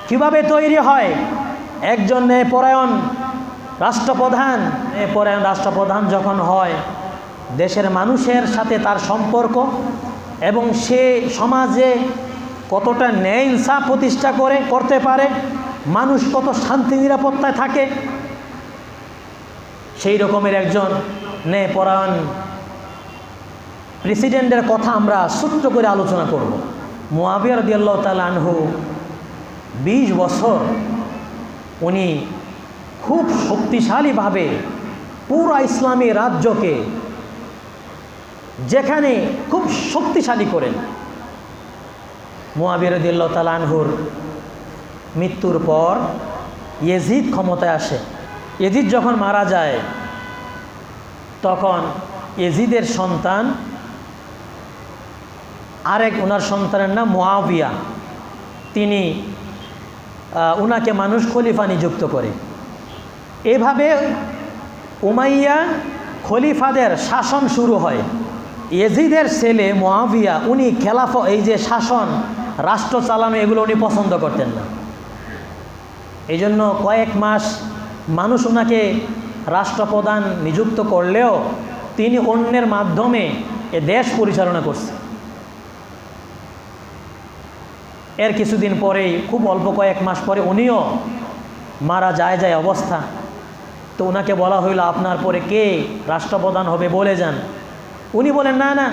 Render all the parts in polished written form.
কিভাবে তৈরি হয় একজন ন্যায়পরায়ণ রাষ্ট্রপ্রধান? ন্যায়পরায়ণ রাষ্ট্রপ্রধান যখন হয়, দেশের মানুষের সাথে তার সম্পর্ক এবং সে সমাজে কতটা ন্যায় ইনসাফ প্রতিষ্ঠা করতে পারে, মানুষ কত শান্তি নিরাপত্তায় থাকে, সেই রকমের একজন ন্যায়পরায়ণ প্রেসিডেন্টের কথা আমরা ছোট্ট করে আলোচনা করব। মুআবিয়া রাদিয়াল্লাহু তাআলা আনহু 20 বছর উনি খুব শক্তিশালীভাবে পুরো ইসলামী রাজ্যকে যেখানে খুব শক্তিশালী করেন। মুআবিয়া রাদিয়াল্লাহু তাআলা আনহুর মৃত্যুর পর ইয়াজিদ ক্ষমতায় আসে। ইয়াজিদ যখন মারা যায় তখন ইয়াজিদের সন্তান ওনার সন্তানের নাম মুআবিয়া, তিনি ওনাকে মানুষ খলিফা নিযুক্ত করে। এভাবে উমাইয়া খলিফাদের শাসন শুরু হয়। ইয়াজিদের ছেলে মুআবিয়া উনি খেলাফত, এই যে শাসন রাষ্ট্র চালানো, এগুলো উনি পছন্দ করতেন না। এই জন্য কয়েক মাস মানুষ ওনাকে রাষ্ট্রপ্রধান নিযুক্ত করলেও তিনি অন্যের মাধ্যমে এ দেশ পরিচালনা করছে। এর কিছুদিন পরেই, খুব অল্প কয়েক মাস পরে উনিও মারা যায় অবস্থা। তো ওনাকে বলা হইল, আপনার পরে কে রাষ্ট্রপ্রধান হবে বলে যান। উনি বলেন, না না,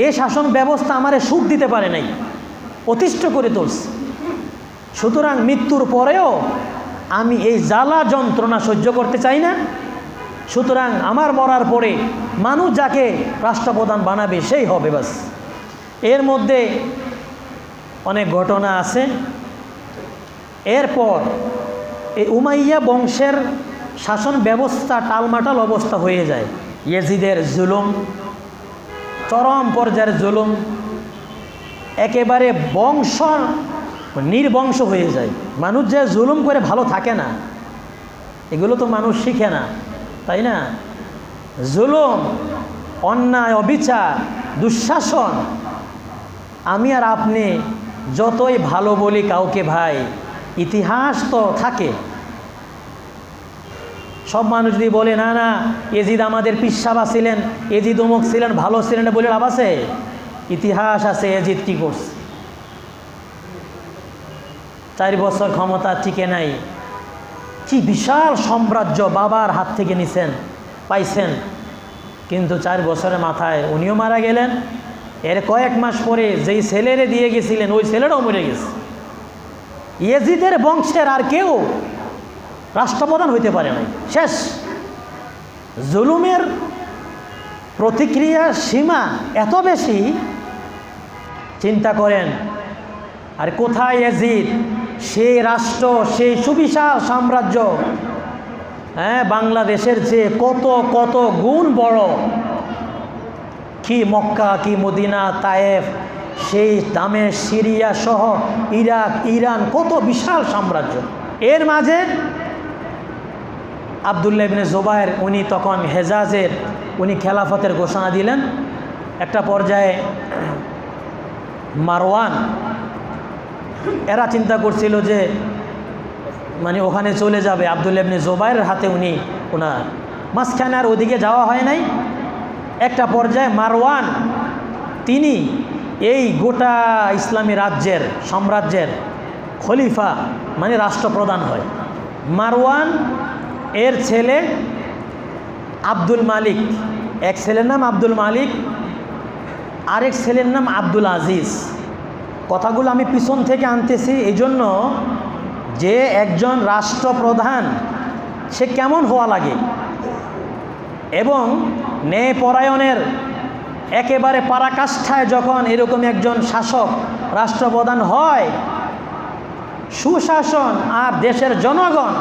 এই শাসন ব্যবস্থা আমারে সুখ দিতে পারে নাই, অতিষ্ঠ করে তুলছে। সুতরাং মৃত্যুর পরেও আমি এই জ্বালা যন্ত্রণা সহ্য করতে চাই না। সুতরাং আমার মরার পরে মানুষ যাকে রাষ্ট্রপ্রধান বানাবে সেই হবে বাস। এর মধ্যে অনেক ঘটনা আছে। এরপর এই উমাইয়া বংশের শাসন ব্যবস্থা টালমাটাল অবস্থা হয়ে যায়। ইয়াজিদের জুলুম, চরম পর্যায়ের জুলুম, একেবারে বংশ নির্বংশ হয়ে যায়। মানুষ যে জুলুম করে ভালো থাকে না, এগুলো তো মানুষ শিখে না, তাই না? জুলুম, অন্যায়, অবিচার, দুঃশাসন, আমি আর আপনি যতই ভালো বলি কাউকে, ভাই ইতিহাস তো থাকে। সব মানুষ যদি বলে না না ইয়াজিদ আমাদের পিসাবা ছিলেন, ইয়াজিদ অমুক ছিলেন, ভালো ছিলেন, বলে লাভ আছে? ইতিহাস আছে ইয়াজিদ কি করছে। 4 বছর ক্ষমতা টিকে নাই, কি বিশাল সাম্রাজ্য বাবার হাত থেকে পাইছেন, কিন্তু 4 বছরের মাথায় উনিও মারা গেলেন। এর কয়েক মাস পরে যেই ছেলেরে দিয়ে গেছিলেন ওই ছেলেটাও মরে গেছে। ইয়াজিদের বংশের আর কেউ রাষ্ট্রপ্রধান হইতে পারে নাই, শেষ। জুলুমের প্রতিক্রিয়ার সীমা এত বেশি, চিন্তা করেন। আর কোথায় ইয়াজিদ, সেই রাষ্ট্র, সেই সুবিশাল সাম্রাজ্য, হ্যাঁ, বাংলাদেশের চেয়ে কত কত গুণ বড়। কি মক্কা, কি মদিনা, তায়েফ, সেই দামে সিরিয়া সহ ইরাক, ইরান, কত বিশাল সাম্রাজ্য। এর মাঝে আবদুল্লাহ ইবনে জুবায়ের উনি তখন হেজাজের উনি খেলাফতের ঘোষণা দিলেন। একটা পর্যায়ে মারওয়ান, এরা চিন্তা করছিল যে মানে ওখানে চলে যাবে, আবদুল্লাহ ইবনে জুবায়ের হাতে ওনার মাঝখানে আর ওদিকে যাওয়া হয় নাই। একটা পর্যায়ে মারওয়ান তিনি এই গোটা ইসলামী সাম্রাজ্যের খলিফা মানে রাষ্ট্রপ্রধান হয়। মারওয়ান এর ছেলে আব্দুল মালিক, এক ছেলের নাম আব্দুল মালিক, আরেক ছেলের নাম আব্দুল আজিজ। কথাগুলো আমি পিছন থেকে আনতেছি এই জন্য যে একজন রাষ্ট্রপ্রধান সে কেমন হওয়া লাগে এবং ন্যায়পরায়ণের একেবারে পরাকাষ্ঠায় যখন এরকম একজন শাসক রাষ্ট্রপ্রধান হয়, সুশাসন আর দেশের জনগণ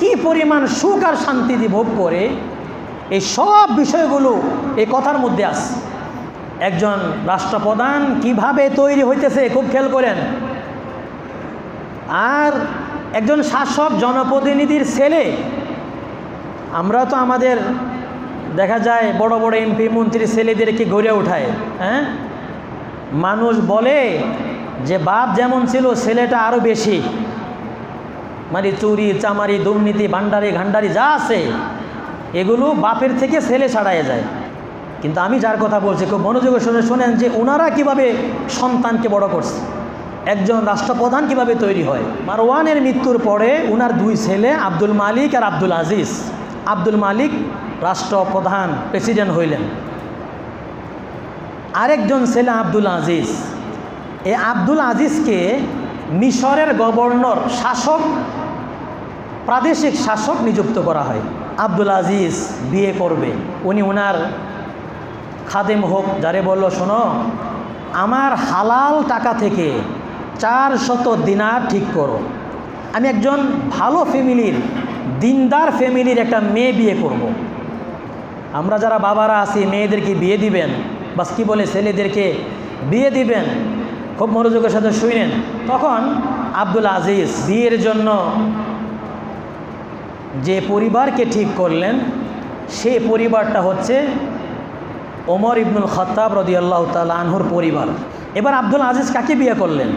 কি পরিমাণ সুখ আর শান্তি ভোগ করে, এই সব বিষয়গুলো এই কথার মধ্যে আছে। একজন রাষ্ট্রপ্রধান কিভাবে তৈরি হইতেছে খুব খেয়াল করেন। আর একজন শাসক জনপ্রতিনিধির ছেলে, আমরা তো আমাদের দেখা যায় বড় বড় এমপি মন্ত্রী ছেলেদেরকে গড়ে ওঠায়, হ্যাঁ, মানুষ বলে যে বাপ যেমন ছিল ছেলেটা আরও বেশি, মানে চুরি চামারি দুর্নীতি ভান্ডারি ঘান্ডারি যা আছে এগুলো বাপের থেকে ছেলে ছাড়াইয়া যায়। কিন্তু আমি যার কথা বলছি খুব মনোযোগের সঙ্গে শোনেন যে ওনারা কিভাবে সন্তানকে বড় করছে, একজন রাষ্ট্রপ্রধান কিভাবে তৈরি হয়। মারওয়ানের মৃত্যুর পরে ওনার দুই ছেলে আব্দুল মালিক আর আব্দুল আজিজ। আব্দুল মালিক রাষ্ট্রপ্রধান প্রেসিডেন্ট হইলেন, আরেকজন ছেলে আব্দুল আজিজ। এই আব্দুল আজিজকে মিশরের গভর্নর শাসক প্রাদেশিক শাসক নিযুক্ত করা হয়। আব্দুল আজিজ বিয়ে করবে, উনি ওনার খাদেম হোক, যারে বলল শোনো আমার হালাল টাকা থেকে 400 দিনার ঠিক করো, আমি একজন ভালো ফ্যামিলির দিনদার ফ্যামিলির একটা মেয়ে বিয়ে করব। আমরা যারা বাবারা আছি মেয়েদেরকে বিয়ে দিবেন, বাস কি বলে ছেলেদেরকে বিয়ে দিবেন, খুব মনোযোগের সাথে শুনেন। তখন আব্দুল আজিজ বিয়ের জন্য যে পরিবারকে ঠিক করলেন সেই পরিবারটা হচ্ছে ওমর ইবনুল খাত্তাব রাদিয়াল্লাহু তাআলা আনহুর পরিবার। এবার আব্দুল আজিজ কাকে বিয়ে করলেন?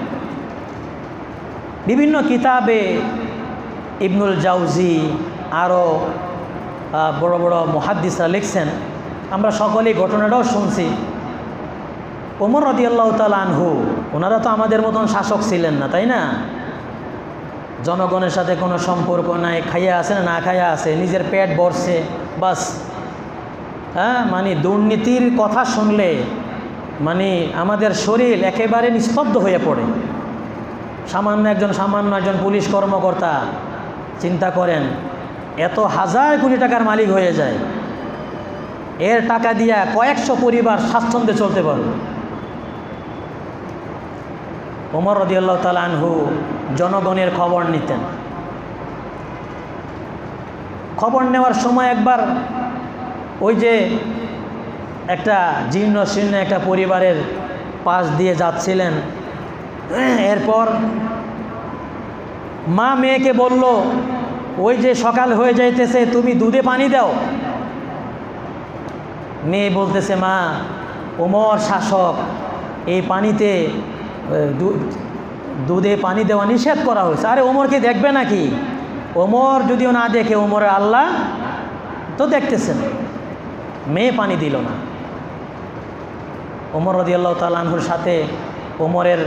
বিভিন্ন কিতাবে ইবনুল জাউজি আরও বড় বড় মুহাদ্দিসরা লিখছেন, আমরা সকলেই ঘটনাটাও শুনছি। ওমর রাদিয়াল্লাহু তাআলা আনহু ওনারা তো আমাদের মতন শাসক ছিলেন না, তাই না? জনগণের সাথে কোনো সম্পর্ক নাই, খাইয়া আছে না খাইয়া আছে, নিজের পেট ভরছে বাস। হ্যাঁ, মানে দুর্নীতির কথা শুনলে মানে আমাদের শরীর একেবারে নিস্তব্ধ হয়ে পড়ে। সামান্য একজন পুলিশ কর্মকর্তা চিন্তা করেন এত হাজার কোটি টাকার মালিক হয়ে যায়, এর টাকা দিয়া কয়েকশো পরিবার স্বাচ্ছন্দ্যে চলতে পারবে। ওমর রাদিয়াল্লাহু তাআলা আনহু জনগণের খবর নিতেন। খবর নেওয়ার সময় একবার ওই যে একটা জীর্ণ শীর্ণ একটা পরিবারের পাশ দিয়ে যাচ্ছিলেন, এরপর মা মেয়েকে বলল ওই যে সকাল হয়ে যাইতেছে তুমি দুধে পানি দাও। মেয়ে বলতেছে মা ওমর শাসক, এই পানিতে দুধে পানি দেওয়া নিষেধ করা হয়েছে। আরে ওমরকে দেখবে নাকি? ওমর যদিও না দেখে ওমরের আল্লাহ তো দেখতেছেন। মেয়ে পানি দিল না। ওমর রাদিয়াল্লাহু তাআলা আনহুর সাথে ওমরের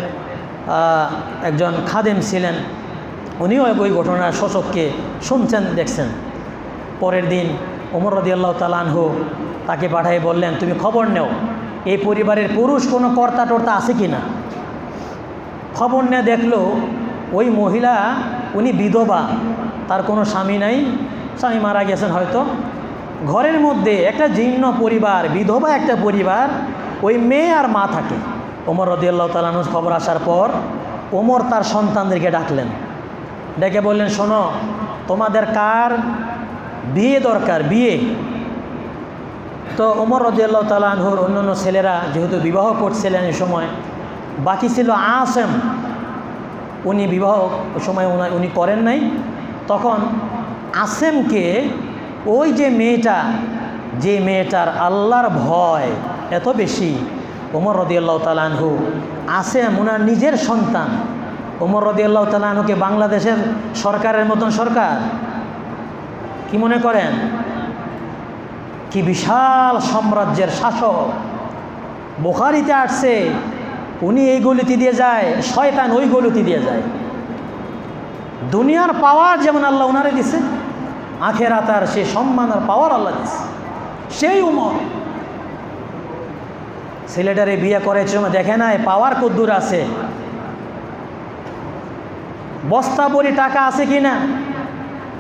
একজন খাদেম ছিলেন, উনিও ওই ঘটনার শোষককে শুনছেন দেখছেন। পরের দিন ওমর রাদিয়াল্লাহু তাআলা আনহু তাকে পাঠাই বললেন তুমি খবর নেও এই পরিবারের পুরুষ কোনো কর্তা টর্তা আছে কি না। খবর নিয়ে দেখলো ওই মহিলা উনি বিধবা, তার কোনো স্বামী নাই, স্বামী মারা গেছেন হয়তো। ঘরের মধ্যে একটা জীর্ণ পরিবার, বিধবা একটা পরিবার, ওই মেয়ে আর মা থাকে। ওমর রাদিয়াল্লাহু তাআলা আনহু খবর আসার পর ওমর তার সন্তানদেরকে ডাকলেন, ডেকে বললেন শোনো তোমাদের কার বিয়ে দরকার, বিয়ে। তো ওমর রাদিয়াল্লাহু তাআলা আনহুর অন্যান্য ছেলেরা যেহেতু বিবাহ করছিলেন এই সময়, বাকি ছিল আসেম, উনি বিবাহ ওই সময় উনি করেন নাই। তখন আসেমকে ওই যে মেয়েটার আল্লাহর ভয় এত বেশি, ওমর রাদিয়াল্লাহু তাআলা আনহু আসেম ওনার নিজের সন্তান। ওমর রাদিয়াল্লাহু তাআলা আনহুকে বাংলাদেশের সরকারের মতন সরকার কি মনে করেন? কি বিশাল সাম্রাজ্যের শাসক। বুখারীতে আসছে উনি এই গলিতে দিয়ে যায়, শয়তান ওই গলিতে দিয়ে যায়। দুনিয়ার পাওয়ার যেমন আল্লাহ ওনারে দিছে, আখেরাতার সে সম্মান আর পাওয়ার আল্লাহ দিছে। সেই উমর ছেলেটারে বিয়ে করেছে, দেখে না পাওয়ার কদ্দুর আছে, বস্তা ভরি টাকা আছে কিনা,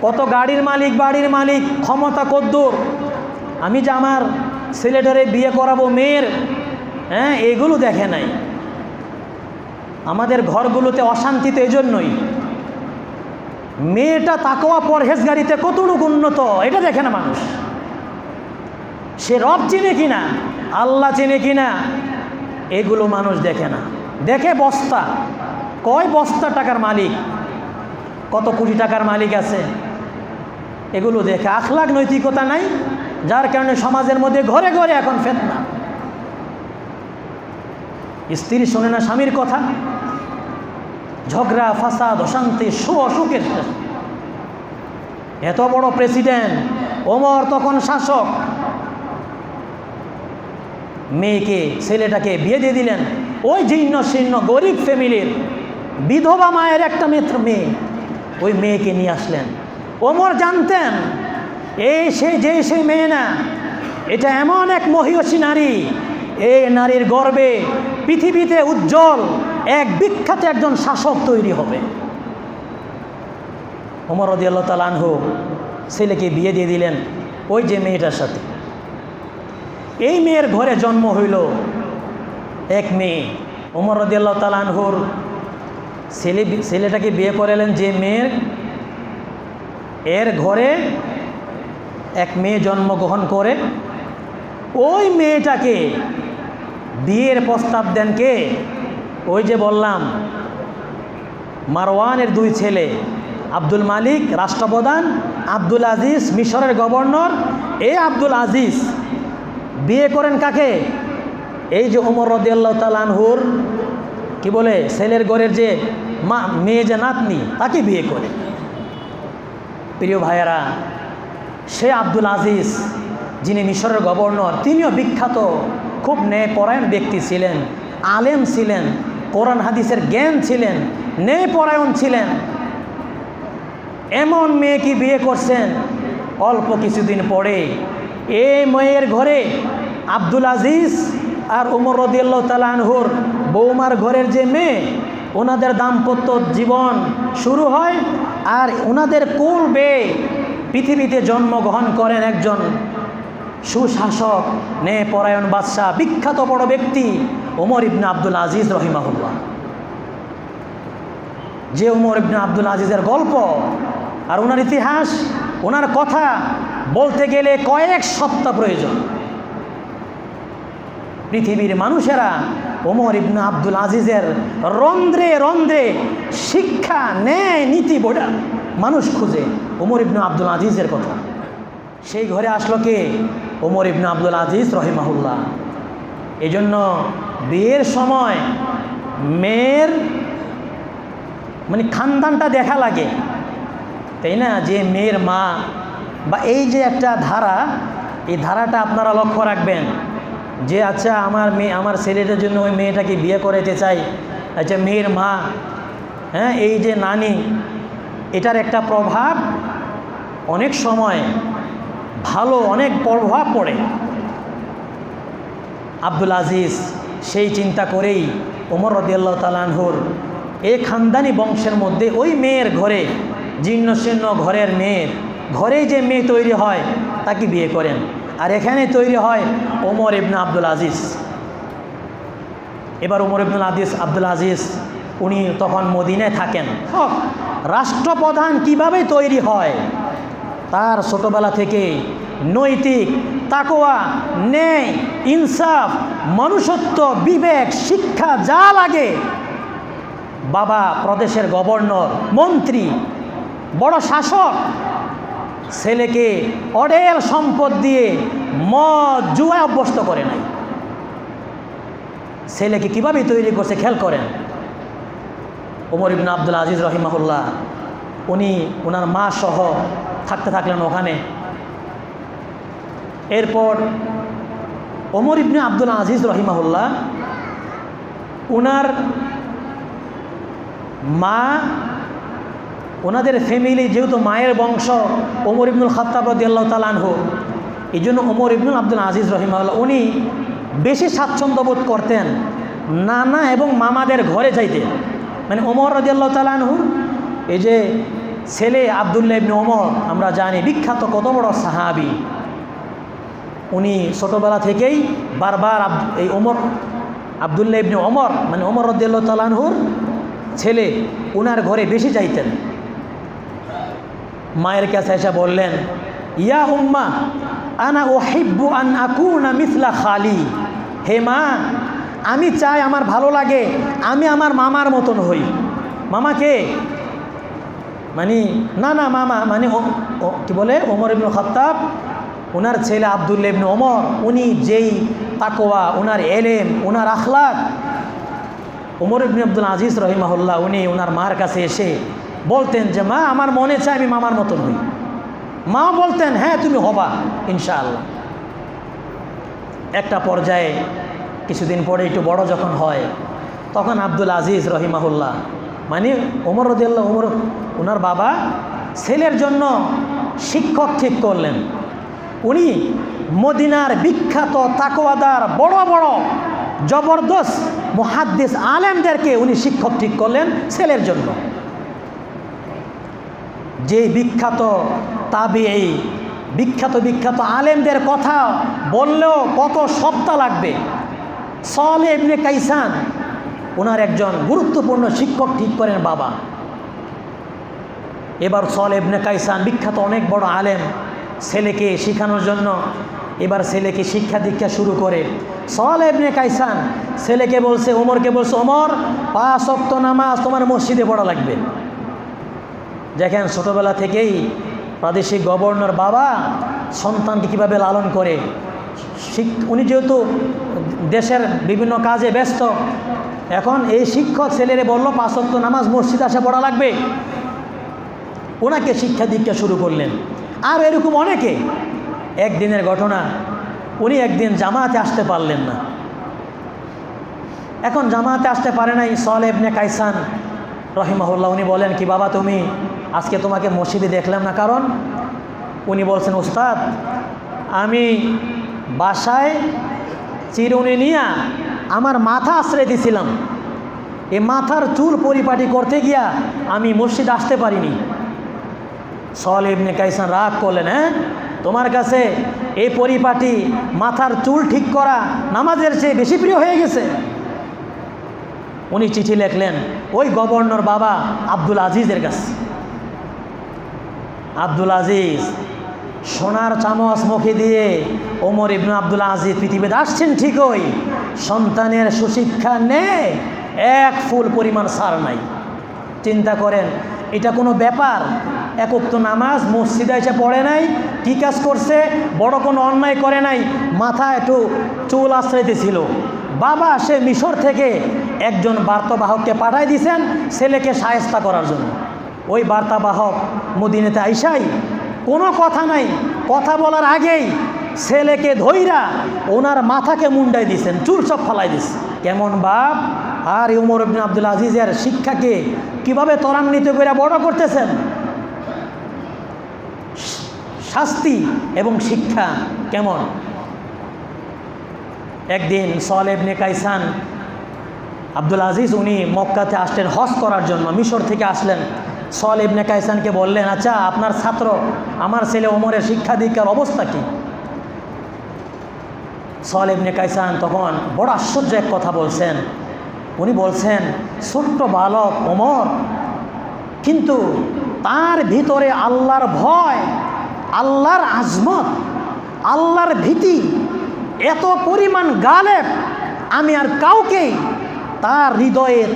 কত গাড়ির মালিক বাড়ির মালিক, ক্ষমতা কদ্দুর, আমি যে আমার ছেলেটারে বিয়ে করাবো মেয়ের, হ্যাঁ এগুলো দেখে নাই। আমাদের ঘরগুলোতে অশান্তি তো এই জন্যই, মেয়েটা তাকওয়া পরহেজগারিতে কতটুকু উন্নত এটা দেখে না মানুষ। সে রব চিনে কিনা, আল্লাহ চিনে কিনা, এগুলো মানুষ দেখে না। দেখে বস্তা, কয় বস্তা টাকার মালিক, কত কোটি টাকার মালিক আছে, এগুলো দেখে। আখলাক নৈতিকতা নাই, যার কারণে সমাজের মধ্যে ঘরে ঘরে এখন ফিতনা। স্ত্রী শোনে না স্বামীর কথা, ঝগড়া ফাসাদ অশান্তি অসুখের। এত বড় প্রেসিডেন্ট, ওমর তখন শাসক, মেয়েকে ছেলেটাকে বিয়ে দিয়ে দিলেন ওই জীর্ণ শীর্ণ গরিব ফ্যামিলির বিধবা মায়ের একটা মেয়ে, ওই মেয়েকে নিয়ে আসলেন। ওমর জানতেন সেই মেয়ে না, এটা এমন এক মহিয়সী নারী, এই নারীর গর্বে পৃথিবীতে উজ্জ্বল এক বিখ্যাত একজন শাসক তৈরি হবে। ওমর রাদিয়াল্লাহু তাআলা আনহু ছেলেকে বিয়ে দিয়ে দিলেন ওই যে মেয়েটার সাথে। এই মেয়ের ঘরে জন্ম হইল এক মেয়ে। ওমর রাদিয়াল্লাহু তাআলা আনহুর ছেলেটাকে বিয়ে করালেন যে মেয়ের, এর ঘরে এক মেয়ে জন্মগ্রহণ করে। ওই মেয়েটাকে বিয়ের প্রস্তাব দেন কে? ওই যে বললাম মারওয়ানের দুই ছেলে, আব্দুল মালিক রাষ্ট্রপ্রধান, আব্দুল আজিজ মিশরের গভর্নর। এই আব্দুল আজিজ বিয়ে করেন কাকে? এই যে ওমর রাদিয়াল্লাহু তাআলা আনহুর কি বলে ছেলের ঘরের যে মেয়ে যে নাতনি, তাকে বিয়ে করে। প্রিয় ভাইয়েরা, সে আব্দুল আজিজ যিনি মিশরের গভর্নর, তিনিও বিখ্যাত খুব ন্যায়পরায়ণ ব্যক্তি ছিলেন, আলেম ছিলেন, কোরআন হাদিসের জ্ঞান ছিলেন, ন্যায়পরায়ণ ছিলেন। এমন মেয়েকে বিয়ে করছেন। অল্প কিছুদিন পরে এই মেয়ের ঘরে আব্দুল আজিজ আর ওমর রাদিয়াল্লাহু তাআলা আনহুর বৌমার ঘরের যে মেয়ে, ওনাদের দাম্পত্য জীবন শুরু হয়। আর ওনাদের কুল বেয়ে পৃথিবীতে জন্মগ্রহণ করেন একজন সুশাসক, ন্যায়পরায়ণ বাদশাহ, বিখ্যাত বড় ব্যক্তি ওমর ইবনে আব্দুল আজিজ রহিমাহুল্লাহ। যে ওমর ইবনে আব্দুল আজিজের গল্প আর ওনার ইতিহাস, ওনার কথা বলতে গেলে কয়েক সপ্তাহ প্রয়োজন। পৃথিবীর মানুষেরা ওমর ইবনে আব্দুল আজিজের রন্ধ্রে রন্ধ্রে শিক্ষা, ন্যায়, নীতি বোঝা মানুষ খুঁজে ওমর ইবনে আব্দুল আজিজের কথা। সেই ঘরে আসলো কে? ওমর ইবনে আব্দুল আজিজ রহিমাহুল্লাহ। এই জন্য বিয়ের সময় মেয়ের মানে খানদানটা দেখা লাগে, তাই না? যে মেয়ের মা বা এই যে একটা ধারা, এই ধারাটা আপনারা লক্ষ্য রাখবেন যে আচ্ছা আমার ছেলেটার জন্য ওই মেয়েটাকে বিয়ে করাতে চাই, আচ্ছা মেয়ের মা, হ্যাঁ, এই যে নানি, এটার একটা প্রভাব অনেক সময় ভালো অনেক প্রভাব পড়ে। আব্দুল আজিজ সেই চিন্তা করেই ওমর রাদিয়াল্লাহু তাআলা আনহুর এই খানদানি বংশের মধ্যে ওই মেয়ের ঘরে, জীর্ণ শীর্ণ ঘরের মেয়ের ঘরেই যে মেয়ে তৈরি হয় তাকে বিয়ে করেন। আর এখানে তৈরি হয় ওমর ইবনে আব্দুল আজিজ। এবার ওমর ইবনে আব্দুল আজিজ উনি তখন মদিনায় থাকেন। রাষ্ট্রপ্রধান কিভাবে তৈরি হয়? তার ছোটবেলা থেকে নৈতিক, তাকওয়া, ন্যায়, ইনসাফ, মনুষ্যত্ব, বিবেক, শিক্ষা যা লাগে, বাবা প্রদেশের গভর্নর, মন্ত্রী, বড় শাসক, ছেলেকে অঢেল সম্পদ দিয়ে মদ জুয়ায় অভ্যস্ত করে নাই। ছেলেকে কিভাবে তৈরি করছে খেয়াল করেন। ওমর ইবনে আব্দুল আজিজ রহিমাহুল্লাহ উনি ওনার মা সহ থাকতে থাকলেন ওখানে। এরপর ওমর ইবনে আব্দুল আজিজ রহিমাহুল্লাহ ওনার মা, ওনাদের ফ্যামিলি যেহেতু মায়ের বংশ ওমর ইবনুল খাত্তাব রাদিয়াল্লাহু তাআলা আনহু, এই জন্য ওমর ইবনুল আব্দুল আজিজ রহিমাহুল্লাহ উনি বেশি স্বাচ্ছন্দ্য বোধ করতেন নানা এবং মামাদের ঘরে যাইতে। মানে ওমর রাদিয়াল্লাহু তাআলা আনহুর এই যে ছেলে আব্দুল্লাহ ইবনে ওমর, আমরা জানি বিখ্যাত কত বড় সাহাবী, উনি ছোটোবেলা থেকেই বারবার এই আব্দুল্লাহ ইবনে ওমর মানে ওমর রাদিয়াল্লাহু তাআলা আনহুর ছেলে, ওনার ঘরে বেশি যাইতেন। মায়ের কাছে এসে বললেন, ইয়া উম্মা আনা উহিব্বু আন আকুনা মিসলা খালি, হে মা, আমি চাই, আমার ভালো লাগে আমি আমার মামার মতন হই। মামাকে মানে না মামা মানে কি বলে ওমর ইবনে খাত্তাব, ওনার ছেলে আব্দুল্লাহ ইবনে ওমর, উনি যেই তাকওয়া, ওনার এলেম, ওনার আখলাক, ওমর ইবনে আব্দুল আজিজ রহিমাহুল্লাহ উনি ওনার মার কাছে এসে বলতেন যে মা, আমার মনে চায় আমি মামার মতন হই। মা বলতেন হ্যাঁ তুমি হবা ইনশাআল্লাহ। একটা পর্যায়ে কিছুদিন পরে একটু বড় যখন হয়, তখন আব্দুল আজিজ রহিমাহুল্লাহ, মানে ওমর রাদিয়াল্লাহু ওমর, ওনার বাবা ছেলের জন্য শিক্ষক ঠিক করলেন। উনি মদিনার বিখ্যাত তাকওয়াদার বড় বড় জবরদস্ত মুহাদ্দিস আলেমদেরকে উনি শিক্ষক ঠিক করলেন ছেলের জন্য। যে বিখ্যাত তাবিঈ, বিখ্যাত আলেমদের কথা বললেও কত সপ্তাহ লাগবে। সালেহ ইবনে কাইসান ওনার একজন গুরুত্বপূর্ণ শিক্ষক ঠিক করেন বাবা। এবার সালেহ ইবনে কাইসান বিখ্যাত অনেক বড় আলেম, ছেলেকে শেখানোর জন্য এবার ছেলেকে শিক্ষা দীক্ষা শুরু করে। সালেহ ইবনে কাইসান ছেলেকে বলছে, ওমরকে বলছে, ওমর 5 ওয়াক্ত নামাজ তোমার মসজিদে পড়া লাগবে। দেখেন ছোটোবেলা থেকেই প্রাদেশিক গভর্নর বাবা সন্তানকে কীভাবে লালন করে। উনি যেহেতু দেশের বিভিন্ন কাজে ব্যস্ত, এখন এই শিক্ষক ছেলেরে বলল 5 ওয়াক্ত নামাজ মসজিদে আসা পড়া লাগবে। ওনাকে শিক্ষা দীক্ষা শুরু করলেন। আর এরকম অনেকে। একদিনের ঘটনা, উনি একদিন জামাতে আসতে পারলেন না। এখন জামাতে আসতে পারে নাই সালেহ ইবনে কাইসান রহিমাহুল্লাহ, উনি বলেন কি বাবা তুমি আজকে তোমাকে মসজিদে দেখলাম না, কারণ? উনি বলছেন ওস্তাদ আমি বাসায় চিরুনি নিয়ে আমার মাথা আশ্রয় দিয়েছিলাম, এই মাথার চুল পরিপাটি করতে গিয়া আমি মসজিদে আসতে পারিনি। সালেহ ইবনে কাইসান রাগ করলেন, হ্যাঁ তোমার কাছে এই পরিপাটি মাথার চুল ঠিক করা নামাজের চেয়ে বেশি প্রিয় হয়ে গেছে। উনি চিঠি লিখলেন ওই গভর্নর বাবা আব্দুল আজিজের কাছে। আব্দুল আজিজ সোনার চামচ মুখে দিয়ে ওমর ইবনে আব্দুল আজিজ পৃথিবীতে আসছেন ঠিকই, সন্তানের সুশিক্ষা নেই, এক ফুল পরিমাণ সার নাই। চিন্তা করেন এটা কোনো ব্যাপার? এক ওয়াক্ত নামাজ মসজিদে এসে পড়ে নাই, কী কাজ করছে? বড় কোনো অন্যায় করে নাই, মাথা একটু চুল আশ্রয়তেছিল। বাবা সে মিশর থেকে একজন বার্তাবাহককে পাঠাই দিয়েছেন ছেলেকে শায়েস্তা করার জন্য। ওই বার্তাবাহক মদিনাতে আইসাই কোনো কথা নাই, কথা বলার আগেই ছেলেকে ধইরা ওনার মাথাকে মুন্ডাই দিয়েছেন, চুল সব ফালাই দিয়েছে। কেমন বাপ! আর ওমর ইবনে আব্দুল আজিজের শিক্ষাকে কিভাবে ত্বরান্বিত করে বড় করতেছেন। শাস্তি এবং শিক্ষা কেমন! একদিন সালেহ ইবনে কাইসান আব্দুল আজিজ উনি মক্কাতে আসলেন হজ করার জন্য, মিশর থেকে আসলেন। সালেহ ইবনে কাইসানকে বললেন আচ্ছা আপনার ছাত্র আমার ছেলে ওমরের শিক্ষা দীক্ষার অবস্থা কী? সালেহ ইবনে কাইসান তখন বড় আশ্চর্য এক কথা বলছেন। উনি বলছেন ছোট্ট বালক ওমর, কিন্তু তার ভিতরে আল্লাহর ভয়, আল্লাহর আজমত, আল্লাহর ভীতি এত পরিমাণ গালেব আমি আর কাউকেই তার হৃদয়ের,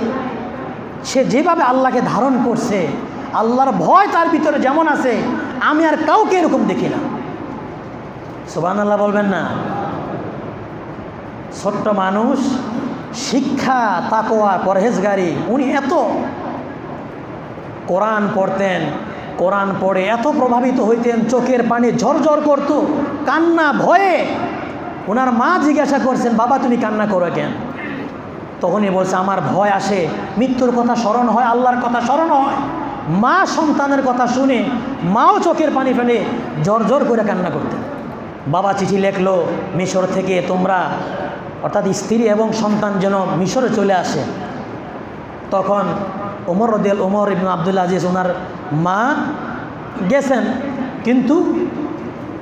সে যেভাবে আল্লাহকে ধারণ করছে, আল্লাহর ভয় তার ভিতরে যেমন আছে আমি আর কাউকে এরকম দেখি না। সুবহানাল্লাহ বলবেন না? ছোট্ট মানুষ, শিক্ষা, তাকওয়া, পরহেজগারি, উনি এত কোরআন পড়তেন, কোরআন পড়ে এত প্রভাবিত হইতেন, চোখের পানি ঝরঝর করত, কান্না ভয়ে। ওনার মা জিজ্ঞাসা করছেন বাবা তুমি কান্না করো কেন? তখনই বলছে আমার ভয় আসে, মৃত্যুর কথা স্মরণ হয়, আল্লাহর কথা স্মরণ হয়। মা সন্তানের কথা শুনে মাও চোখের পানি ফেলে ঝরঝর করে কান্না করতেন। বাবা চিঠি লেখলো মিশর থেকে, তোমরা অর্থাৎ স্ত্রী এবং সন্তান যেন মিশরে চলে আসে। তখন ওমর ইবনে আব্দুল আজিজ ওনার মা গেছেন, কিন্তু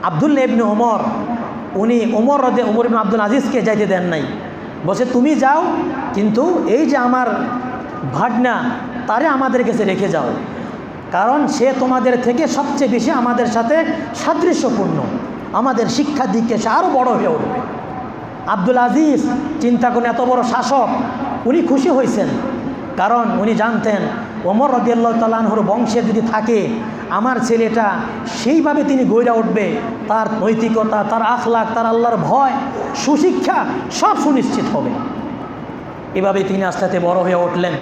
আব্দুল্লাহ ইবনে ওমর উনি ওমর ইবনে আব্দুল আজিজকে যাইতে দেন নাই। বলছে তুমি যাও, কিন্তু এই যে আমার ভাগনা তারে আমাদের কাছে রেখে যাও, কারণ সে তোমাদের থেকে সবচেয়ে বেশি আমাদের সাথে সাদৃশ্যপূর্ণ, আমাদের শিক্ষা দিকে সে আরও বড় হয়ে উঠবে। আব্দুল আজিজ চিন্তা করেন এত বড় শাসক, উনি খুশি হয়েছেন, কারণ উনি জানতেন ওমর রাদিয়াল্লাহু তাআলা আনহুর বংশে যদি থাকে আমার ছেলেটা সেইভাবে তিনি গইরা উঠবে, তার নৈতিকতা, তার আখলাক, তার আল্লাহর ভয়, সুশিক্ষা সব সুনিশ্চিত হবে। এভাবে তিনি আস্তে আস্তে বড় হয়ে উঠলেন।